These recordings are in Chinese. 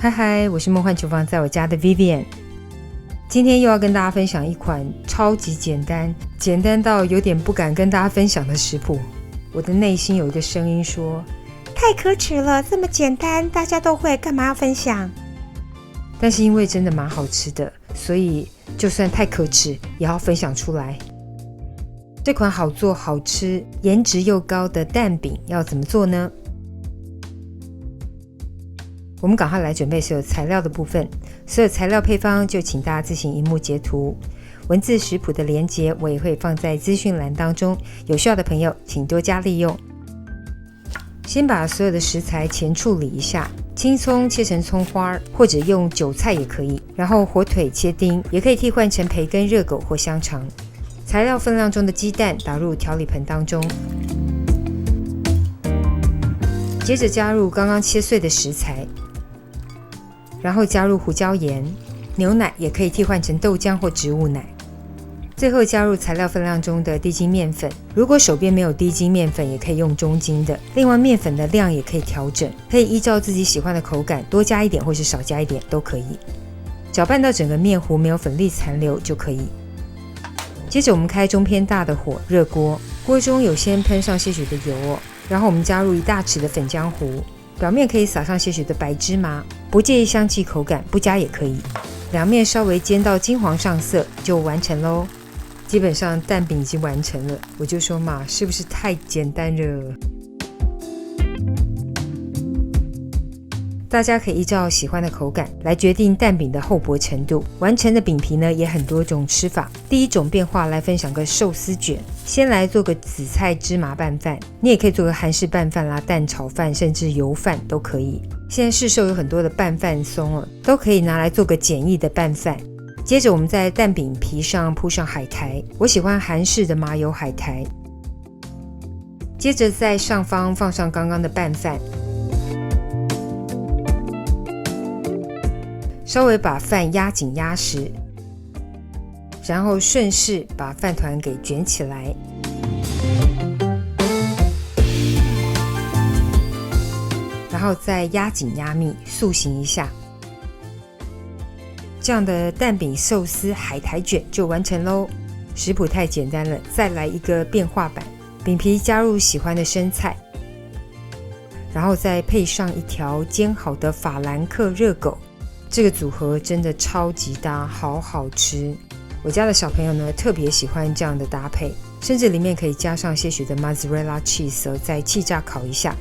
嗨嗨，我是梦幻厨房在我家的 Vivian。 今天又要跟大家分享一款超级简单到有点不敢跟大家分享的食谱。我的内心有一个声音说，太可耻了，这么简单大家都会，干嘛要分享？但是因为真的蛮好吃的，所以就算太可耻也要分享出来。这款好做好吃颜值又高的蛋饼要怎么做呢？我们赶快来准备所有材料的部分，所有材料配方就请大家自行萤幕截图，文字食谱的连结我也会放在资讯栏当中，有需要的朋友请多加利用。先把所有的食材前处理一下，青葱切成葱花，或者用韭菜也可以，然后火腿切丁，也可以替换成培根、热狗或香肠。材料分量中的鸡蛋打入调理盆当中，接着加入刚刚切碎的食材，然后加入胡椒盐，牛奶也可以替换成豆浆或植物奶，最后加入材料分量中的低筋面粉，如果手边没有低筋面粉也可以用中筋的，另外面粉的量也可以调整，可以依照自己喜欢的口感多加一点或是少加一点都可以，搅拌到整个面糊没有粉粒残留就可以。接着我们开中偏大的火热锅，锅中有先喷上些许的油然后我们加入1大匙的粉浆糊，表面可以撒上些许的白芝麻，不介意香气口感不加也可以，两面稍微煎到金黄上色就完成咯。基本上蛋饼已经完成了，我就说嘛，是不是太简单了？大家可以依照喜欢的口感来决定蛋饼的厚薄程度，完成的饼皮呢也很多种吃法。第一种变化来分享个寿司卷，先来做个紫菜芝麻拌饭，你也可以做个韩式拌饭啦、蛋炒饭甚至油饭都可以。现在市售有很多的拌饭松都可以拿来做个简易的拌饭。接着我们在蛋饼皮上铺上海苔，我喜欢韩式的麻油海苔。接着在上方放上刚刚的拌饭，稍微把饭压紧压实，然后顺势把饭团给卷起来，然后再压紧压密塑形一下，这样的蛋饼寿司海苔卷就完成咯。食谱太简单了，再来一个变化版，饼皮加入喜欢的生菜，然后再配上一条煎好的法兰克热狗，这个组合真的超级搭，好好吃。我家的小朋友呢特别喜欢这样的搭配，甚至里面可以加上些许的 mozzarella cheese 再气炸烤一下。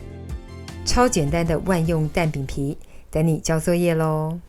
超简单的万用蛋饼皮，等你交作业咯。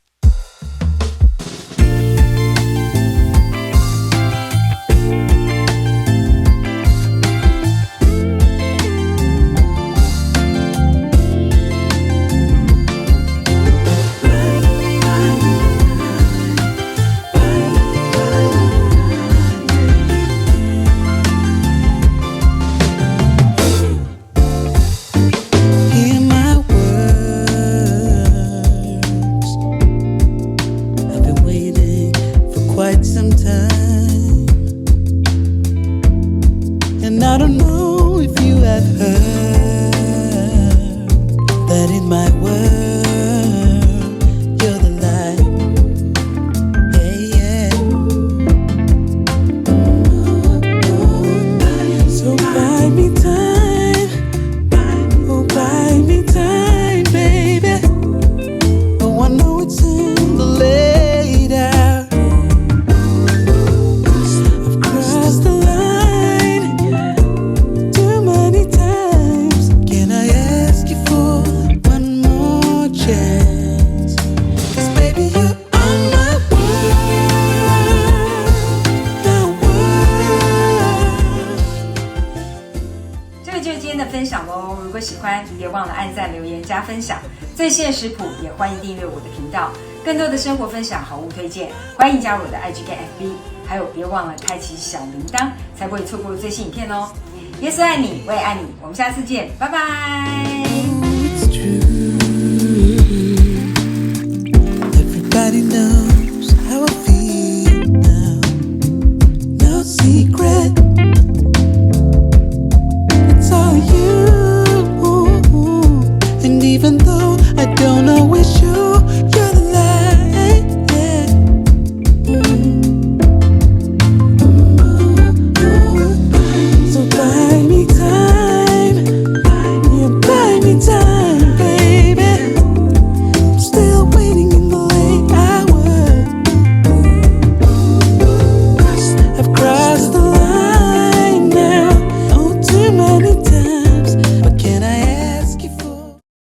I don't know if you have heard that in my world you're the light, yeah, yeah. So buy me time, oh buy me time, baby. Oh, I know it's in the late hour. I've crossed the line分享咯，如果喜欢别忘了按赞留言加分享，最新的食谱也欢迎订阅我的频道，更多的生活分享好物推荐欢迎加入我的 IG 跟 FB， 还有别忘了开启小铃铛才不会错过最新影片哦。耶稣爱你，我也爱你，我们下次见，拜拜。Everybody knows